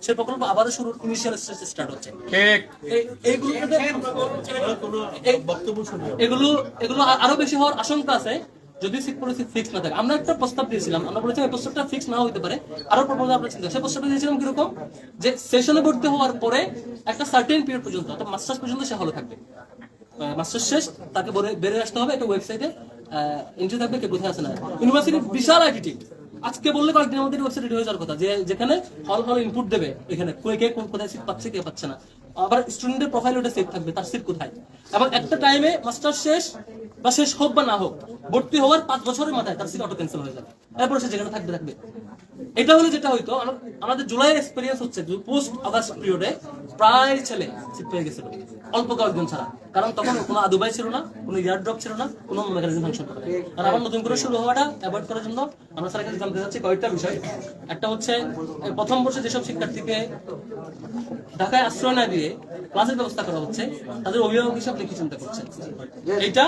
সেই প্রকল্প আবারও শুরুর ইনিশিয়াল স্টেজে স্টার্ট হচ্ছে। এগুলো আরো বেশি হওয়ার আশঙ্কা আছে যদি সিট পলিসি ফিক্স না থাকে। আমরা একটা প্রস্তাব দিয়েছিলাম, আমরা বলেছিলাম এই প্রস্তাবটা ফিক্স না হতে পারে, আরো প্রপোজাল আমরা চিন্তা, সেই প্রস্তাবটা দিয়েছিলাম কিরকম, যে সেশনে ভর্তি হওয়ার পরে একটা সার্টেন পিরিয়ড পর্যন্ত, অর্থাৎ মাস্টার্স পর্যন্ত সে হলে থাকবে। মাস্টার্স শেষ তাকে বেড়ে আসতে হবে, একটা ওয়েবসাইটে এন্ট্রি থাকবে কে কোথায় আছে না। ইউনিভার্সিটির বিশাল আইটি, আজকে বললে কয়েকদিনের মধ্যে ওয়েবসাইট রেডি হয়ে যাওয়ার কথা, যে যেখানে হল ইনপুট দেবে, এখানে কে কোন কোথায় সিট পাচ্ছে কে পাচ্ছে না, আবার স্টুডেন্টের প্রোফাইল ওটা সেভ থাকবে তার সিট কোথায়। এবং একটা টাইমে মাস্টার শেষ বা শেষ হোক বা না হোক, ভর্তি হওয়ার 5 বছরের মাথায় তার সিট অটো ক্যান্সেল হয়ে যাবে, এরপর সে যেখানে থাকবে। এটা হলে যেটা হইতো, আমাদের জুলাইয়ের এক্সপেরিয়েন্স হচ্ছে পোস্ট আগস্ট পিরিয়ডে প্রায় ছেলে সিট পেয়ে গেছিল, অল্প কয়েকজন ছাড়া। কারণ তখন কোনো আদুবাই ছিল না, কোনো ইয়ার ড্রপ ছিল না, কোনো মেকানিজম ফাংশন করে। আর আবার নতুন করে শুরু হওয়াটা অ্যাভয়েড করার জন্য আমরা স্যারের কাছে জানতে চাচ্ছি কয়েকটা বিষয়। একটা হচ্ছে প্রথম বর্ষে যেসব শিক্ষার্থীকে ঢাকায় আশ্রয় না দিয়ে ক্লাসের ব্যবস্থা করা হচ্ছে, তাদের অভিভাবক হিসাবে কি চিন্তা করছে এইটা।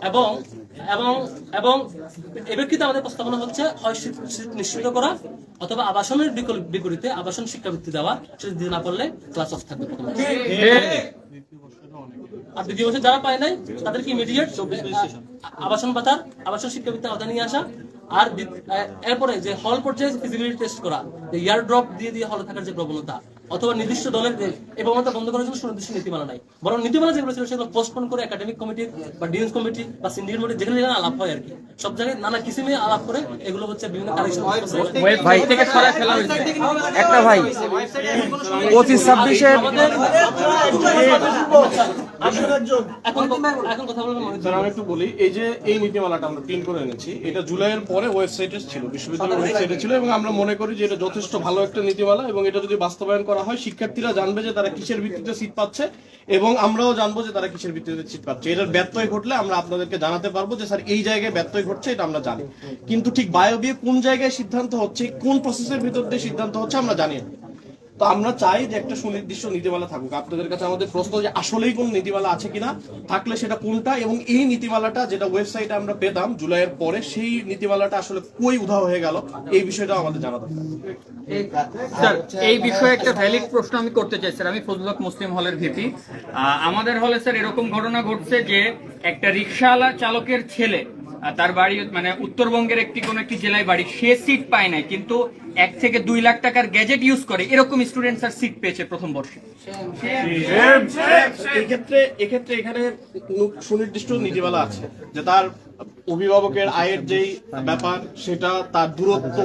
এবং এবং এবং এবার কিন্তু আমাদের প্রস্তাবনা হচ্ছে হয় নিশ্চিত করা অথবা আবাসনের বিপরীতে আবাসন শিক্ষাবৃত্তি দেওয়া, সেটা দিতে না পারলে ক্লাস অফ থাকবে। আর দ্বিতীয় বছর যারা পায় নাই তাদেরকে ইমিডিয়েট আবাসন ভাতার, আবাসন শিক্ষাবৃত্তির আওতা নিয়ে আসা। আর এরপরে যে হল পর্যায়ে ফিজিবিলিটি টেস্ট করা, ইয়ার ড্রপ দিয়ে হলে থাকার যে প্রবণতা, অথবা নির্দিষ্ট দলের এই প্রবণতা বন্ধ করার জন্য সুনির্দিষ্ট নীতিমালা নাই, বরং নীতিমালা যেগুলো ছিল সেগুলো পোস্টপোন করে একাডেমিক কমিটি বা ডিএনএস কমিটি বা সিন্ডিকেট কমিটি যেখানে যেখানে আলাপ হয় আর কি, সব জায়গায় নানা কিসিমে আলাপ করে এগুলো হচ্ছে বিভিন্ন কালেকশন ভাই থেকে ছড়া ফেলা হয়েছে একটা ভাই 25-26 এখন কথা বলবো। আমি একটু বলি, এই যে এই নীতিমালাটা আমরা প্রিন্ট করে এনেছি, এটা জুলাইয়ের পরে ওয়েবসাইটে ছিল, বিশ্ববিদ্যালয়ের ওয়েবসাইটে ছিল, এবং আমরা মনে করি যে এটা যথেষ্ট ভালো একটা নীতিমালা, এবং এটা যদি বাস্তবায়ন করা হয় শিক্ষার্থীরা জানবে যে তারা কিসের ভিত্তিতে সিট পাচ্ছে, এবং আমরাও জানবো যে তারা কিসের ভিত্তিতে সিট পাচ্ছে। এটার ব্যত্যয় ঘটলে আমরা আপনাদেরকে জানাতে পারবো যে স্যার এই জায়গায় ব্যত্যয় ঘটছে, এটা আমরা জানি। কিন্তু ঠিক বায়ো বিয়ে কোন জায়গায় সিদ্ধান্ত হচ্ছে, কোন প্রসেসের ভিতর দিয়ে সিদ্ধান্ত হচ্ছে আমরা জানি না। তো আমরা চাই যে একটা সুনির্দিষ্ট নীতিমালা থাকুক। আপনাদের কাছে আমাদের প্রশ্ন যে আসলেই কোন নীতিমালা আছে কিনা, থাকলে সেটা কোনটা, এবং এই নীতিমালাটা যেটা ওয়েবসাইটে আমরা পেতাম জুলাইয়ের পরে, সেই নীতিমালাটা আসলে কই উধাও হয়ে গেল, এই বিষয়টা আমাদের জানা দরকার। স্যার এই বিষয়ে একটা ভ্যালিড প্রশ্ন আমি করতে চাই স্যার। আমি ফজলুল হক মুসলিম হলের ভিপি। আমাদের হলে স্যার এরকম ঘটনা ঘটছে যে একটা রিকশাওয়ালা চালকের ছেলে, তার বাড়ি মানে উত্তরবঙ্গের কোন একটি জেলায় বাড়ি, সে সিট পায় নাই, কিন্তু 1 থেকে 2 লাখ টাকার গ্যাজেট ইউজ করে এরকম স্টুডেন্ট স্যার সিট পেয়েছে প্রথম বর্ষে। এক্ষেত্রে এখানে সুনির্দিষ্ট নীতিমালা আছে যে তার অভিভাবকের আয়ের যেই ব্যাপার, সেটা তার দূরত্ব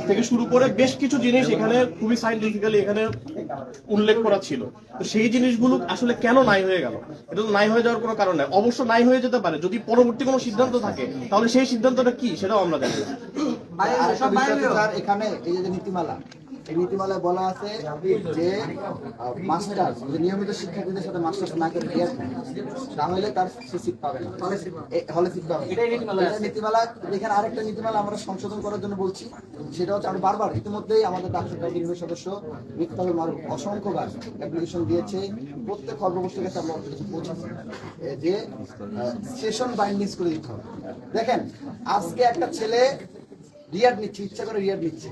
থেকে শুরু করে বেশ কিছু জিনিস এখানে খুবই সাইন্টিফিক্যালি এখানে উল্লেখ করা ছিল। তো সেই জিনিসগুলো আসলে কেন নাই হয়ে গেল, এটা তো নাই হয়ে যাওয়ার কোনো কারণ নাই। অবশ্য নাই হয়ে যেতে পারে যদি পরবর্তী কোনো সিদ্ধান্ত থাকে, তাহলে সেই সিদ্ধান্তটা কি সেটাও আমরা জানি। এখানে এই যে নীতিমালা, এই নীতিমালায় বলা আছে যে মাস্টার্স নিয়মিত শিক্ষার্থীদের সাথে মাস্টার্স না করে তাহলে তার সিট পাবে না, হলে সিট পাবে না। নীতিমালা এখানে আরেকটা নীতিমালা আমরা সংশোধন করার জন্য বলছি, সেটা হচ্ছে আমরা বারবার ইতিমধ্যেই আমাদের ডাক্তার কমিটির সদস্য মিফতাহুল মারুফ অসংখ্যবার অ্যাপ্লিকেশন দিয়েছে, প্রত্যেক সর্বগোষ্ঠীর কাছে আমরা পৌঁছাচ্ছি যে সেশন বাইন্ডিংস করে দিতে হবে। দেখেন আজকে একটা ছেলে রিয়াড নিচ্ছে, ইচ্ছা করে রিয়াড নিচ্ছে,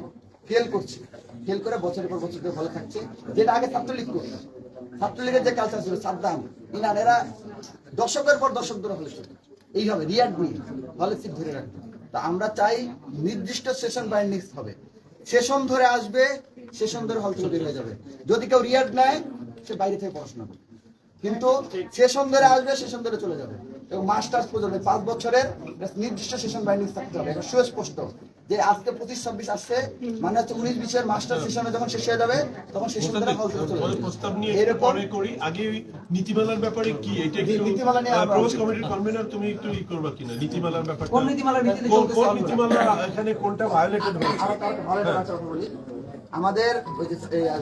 ফেল করে বছরের পর বছর ভালো থাকছে, যেটা আগে ছাত্রলীগ করত। ছাত্রলীগের যে কালচার ছিল, সাদ্দাম ইনান এরা দশকের পর দশক ধরে হলে এইভাবে রিয়াড নিয়ে হলে সিট ধরে রাখবে। তা আমরা চাই নির্দিষ্ট সেশন বাইন্ডিংস হবে, সেশন ধরে আসবে, সেশন ধরে হল থেকে বের হয়ে যাবে। যদি কেউ রিয়াড নেয় সে বাইরে থেকে পড়াশোনা করবে, কিন্তু সেশন ধরে আসবে, সেশন ধরে চলে যাবে। এবং মাস্টার্স পর্যন্ত 5 বছরের নির্দিষ্ট সেশন বাইন্ডিংস থাকতে হবে। এটা সুস্পষ্ট যে আজকে 25-26 আসছে, মানে হচ্ছে 19-20 মাস্টার সেশনে যখন শেষ হয়ে যাবে তখন সেশন ধরে হল থেকে চলে যাবে। প্রস্তাব নিয়ে পরে করি, আগে নীতিমালার ব্যাপারে কি এটা নীতিমালা নিয়ে প্রবেশ কমিটির কনভেনর তুমি একটু করবা কিনা নীতিমালার ব্যাপারে, কোন নীতিমালা এখানে কোনটা ভায়োলেটেড হয়েছে। আমাদের ওই যে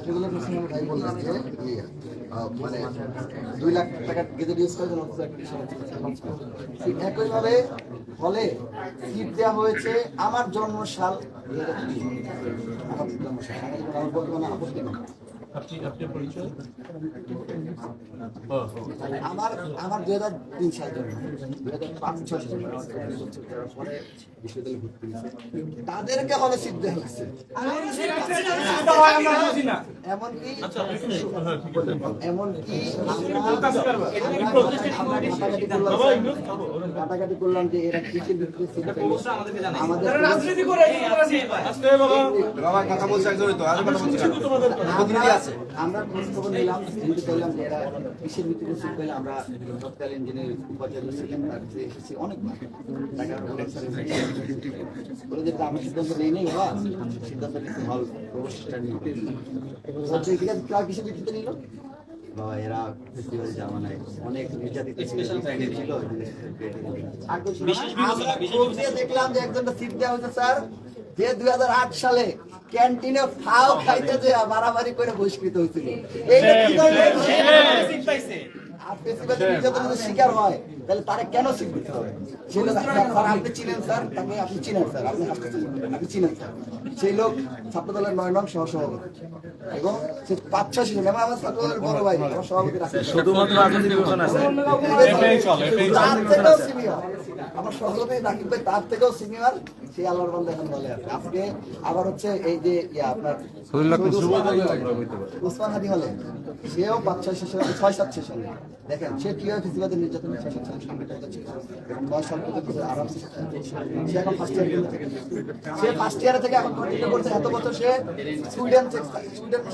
রেগুলার মুসলিম ভাই বললেন যে মানে 2 লাখ টাকা গেজেট ইউজ করে একইভাবে হলে সিট দেওয়া হয়েছে আমার জন্মসাল, আমার বর্তমানে আপত্তি নেই। আমার 2003 সাল জন্ম, 2005-6 বিশ্ববিদ্যালয়ে ভর্তি হয়েছে, তাদেরকে হলে সিট দেওয়া হয়েছে। এমনকি হ্যাঁ, ঠিক আছে। এমনকি কাটাকাটি করলাম যে এরা কৃষির ভিত্তিতে সিট পেলে আমাদের আমরা খোঁজ খবর নিলাম, শুনতে পেলাম যে এরা কৃষির ভিত্তিতে সিট পেলে আমরা তৎকালীন যিনি উপাচার্য ছিলেন তার কাছে এসেছি অনেকবার বলে যে আমরা সিদ্ধান্ত নেই নেই ওরা সিদ্ধান্ত নিতে হল প্রবেশটা নিতে ঠিক আছে কার কৃষির ভিত্তিতে নিল বাবা এরা ফেস্টিভ্যাল জামানায় অনেক নির্যাতিত ছিল দেখলাম যে একজনটা সিট দেওয়া হয়েছে স্যার যে 2008 সালে ক্যান্টিনে ফাও খাইতে যে মারামারি করে বহিষ্কৃত হয়েছিল এইটা কি ধরনের আর ফেস্টিভ্যালের নির্যাতনের শিকার হয় তাহলে তারা কেন সিট দিতে হবে সেটা স্যার আপনি চিনেন স্যার তাকে আপনি চিনেন স্যার আপনি চিনেন স্যার সেই লোক ছাত্রদলের 9 নং সহসভাপতি এবং সে 5-6 জন আমার ছাত্রদলের বড় ভাই আমার সভাপতি শুধুমাত্র রাজনৈতিক ঘোষণা আছে তার থেকেও সিনিয়র আমার সহযোগী রাকিব ভাই তার থেকেও সিনিয়র সেই আল্লাহর বান্দা এখন বলে আছে আজকে আবার হচ্ছে এই যে আপনার উসমান হাদি হলে সেও 5-6 সেশন 6-7 সেশনে দেখেন সে কিভাবে ফেস্টিভ্যালের নির্যাতনের সাথে সংগঠিত ছিল এবং 9 সাল পর্যন্ত আরামসে সে এখন ফার্স্ট ইয়ার সে ফার্স্ট ইয়ারে থেকে এখন কন্টিনিউ করছে এত বছর সে সুইডেন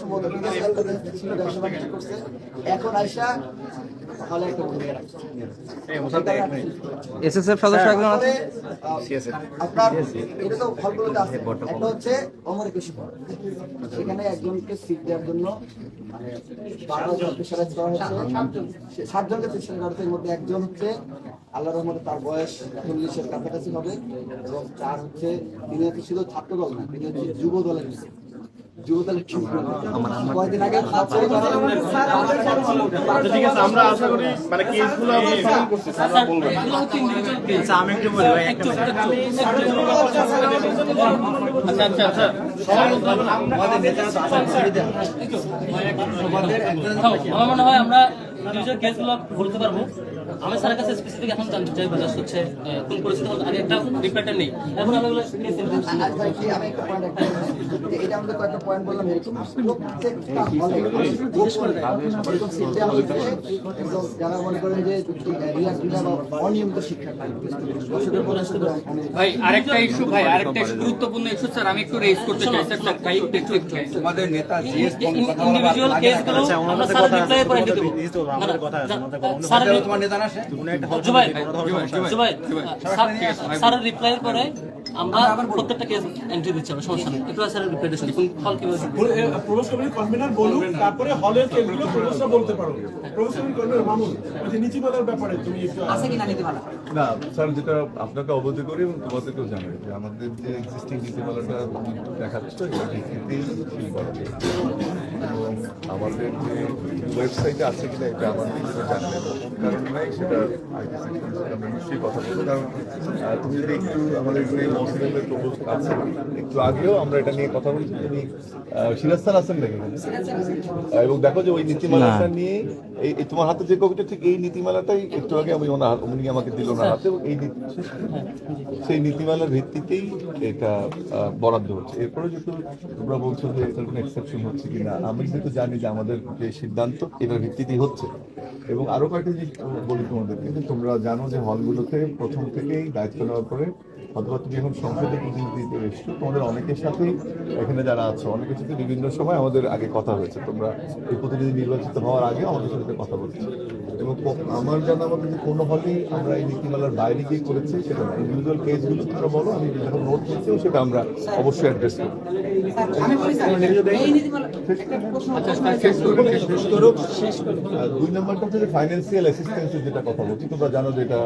সম্ভবত ছিল ব্যবসা বাণিজ্য করছে এখন আইসা হলে একটা ঘুরিয়ে রাখছে এসএসএফ সদস্য একজন আছে আপনার এটা তো ফলগুলোতে আছে একটা হচ্ছে অমর কৃষি সেখানে একজনকে সিট দেওয়ার জন্য মানে 12 জন প্রেশারাইজ করা হচ্ছে 7 জনকে প্রেশারাইজ করা হচ্ছে এর মধ্যে একজন হচ্ছে আল্লাহর রহমতে তার বয়স 40-এর কাছাকাছি হবে এবং চার হচ্ছে তিনি হচ্ছে শুধু ছাত্র দল না তিনি হচ্ছে যুব দলের কয়েকদিন আগে ঠিক আছে আমরা আশা করি মানে কেসগুলো আমরা সলভ করছি স্যার বলবেন আমি একটু বলি ভাই আচ্ছা আমার মনে হয় আমরা নিজের কেসগুলো বলতে পারবো আমি স্যারের কাছে স্পেসিফিক এখন জানতে চাই বাজার হচ্ছে কোন পরিস্থিতি হলো আগে একটা রিপোর্টার নেই এখন আমি আমি একটা পয়েন্ট এটা আমাদের কয়েকটা পয়েন্ট বললাম এরকম প্রত্যেকটা হলে বিশেষ করে যারা মনে করেন যে অনিয়মিত শিক্ষা ভাই আরেকটা ইস্যু গুরুত্বপূর্ণ ইস্যু স্যার আমি একটু রেজ করতে চাই স্যার ভাই একটু আমাদের নেতা জিএস ইন্ডিভিজুয়াল কেসগুলো আমরা স্যারের রিপ্লাই করে দেব আমাদের কথা আছে স্যারের তোমার নেতা না আসে স্যারের রিপ্লাই করে আমরা প্রত্যেকটা কেস এন্ট্রি দিচ্ছি আমরা সমস্যা নেই একটু স্যারের রিপ্লাই দিচ্ছি কোন ফল কিভাবে প্রবেশ কমিটির কনভেনার বলুন তারপরে হলের কেসগুলো প্রবেশটা বলতে পারো প্রবেশ কমিটির কনভেনার মামুন যে নীতিমালার ব্যাপারে তুমি একটু আছে কিনা নীতিমালা না স্যার যেটা আপনাকে অবগত করি এবং তোমাদেরকেও জানাই যে আমাদের যে এক্সিস্টিং নীতিমালাটা দেখাচ্ছে এটা ভিত্তিতেই শুরু করা হয়েছে। এবং আমাদের যে ওয়েবসাইটে আছে কিনা এটা আমাদের যেটা জানলেন কারণ নাই সেটা আমি নিশ্চয়ই কথা বলবো কারণ তুমি যদি একটু আমাদের যে মসলিমের প্রপোজ আছে একটু আগেও আমরা এটা নিয়ে কথা বলছি তুমি সিরাজ স্যার আছেন নাকি এবং দেখো যে ওই নীতিমালাটা নিয়ে এই তোমার হাতে যে কপিটা ঠিক এই নীতিমালাটাই একটু আগে উনি আমাকে দিল না হাতে এই সেই নীতিমালার ভিত্তিতেই এটা বরাদ্দ হচ্ছে এরপরে যেহেতু তোমরা বলছো যে এটার কোনো এক্সেপশন হচ্ছে কিনা আমি কিন্তু জানি যে আমাদের যে সিদ্ধান্ত এটার ভিত্তিতেই হচ্ছে এবং আরো কয়েকটা জিনিস বলি তোমাদের কিন্তু তোমরা জানো যে হলগুলোতে প্রথম থেকেই দায়িত্ব নেওয়ার পরে অথবা তুমি এখন সংসদে প্রতিনিধিত্ব এসছো তোমাদের অনেকের সাথেই এখানে যারা আছো অনেকের সাথে বিভিন্ন সময় আমাদের আগে কথা হয়েছে তোমরা এই প্রতিনিধি নির্বাচিত হওয়ার আগে আমাদের সাথে কথা বলছো এবং আমার জানা আমাদের যে কোনো হলেই আমরা এই নীতিমালার বাইরে গিয়ে করেছি সেটা না ইন্ডিভিজুয়াল কেসগুলো তোমরা বলো আমি যখন নোট করছিও সেটা আমরা অবশ্যই অ্যাড্রেস করি 2 নম্বরটা হচ্ছে ফাইন্যান্সিয়াল অ্যাসিস্ট্যান্সের যেটা কথা বলছি তোমরা জানো যে এটা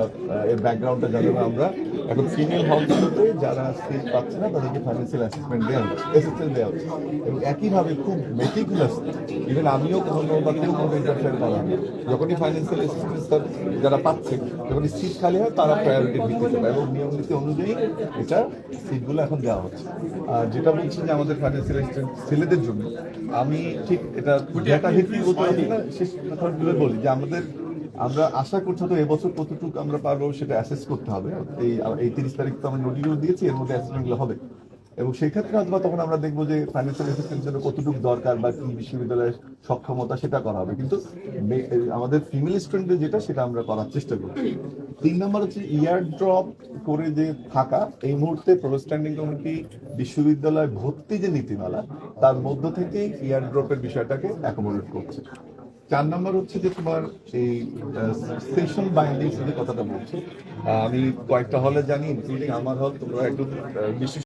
এর ব্যাকগ্রাউন্ডটা জানো না আমরা এখন ফিমেল হলগুলোতে যারা সিট পাচ্ছে না তাদেরকে ফাইন্যান্সিয়াল অ্যাসিস্ট্যান্স দেওয়া হচ্ছে এবং একইভাবে খুব মেটিকুলাস ইভেন আমিও কখনো বা কেউ কোনো ইন্টারফেয়ার করা যখনই ফাইন্যান্সিয়াল অ্যাসিস্ট্যান্স যারা পাচ্ছে যখনই সিট খালি হয় তারা প্রায়োরিটির ভিত্তিতে পায় এবং নিয়ম নীতি অনুযায়ী এটা সিটগুলো এখন দেওয়া হচ্ছে আর যেটা বলছি যে আমাদের ফাইন্যান্সিয়াল অ্যাসিস্ট্যান্স ছেলেদের জন্য আমি ঠিক এটা ডেটা ভিত্তিক বলতে পারি না শেষ কথাগুলো বলি যে আমরা আশা করছি তো এবছর কতটুকু আমরা পারবো সেটা অ্যাসেস করতে হবে এই 30 তারিখ তো আমরা নোটিশও দিয়েছি এর মধ্যে অ্যাসেসমেন্টগুলো হবে এবং সেই ক্ষেত্রে হয়তো তখন আমরা দেখবো যে ফাইন্যান্সিয়াল অ্যাসিস্ট্যান্সের জন্য কতটুকু দরকার বা কি বিশ্ববিদ্যালয়ের সক্ষমতা সেটা করা হবে, কিন্তু আমাদের ফিমেল স্টুডেন্টদের যেটা সেটা আমরা করার চেষ্টা করছি। 3 নম্বর হচ্ছে ইয়ার ড্রপ করে যে থাকা, এই মুহূর্তে স্ট্যান্ডিং কমিটি বিশ্ববিদ্যালয় ভর্তি যে নীতিমালা তার মধ্য থেকে ইয়ার ড্রপের বিষয়টাকে অ্যাকোমোডেট করছে। 4 নম্বর হচ্ছে যে তোমার এই সেশন বাইন্ডিং যে কথাটা বলছো, আমি কয়েকটা হলে জানি, ইনক্লুডিং আমার হল, তোমরা একটু বিশেষ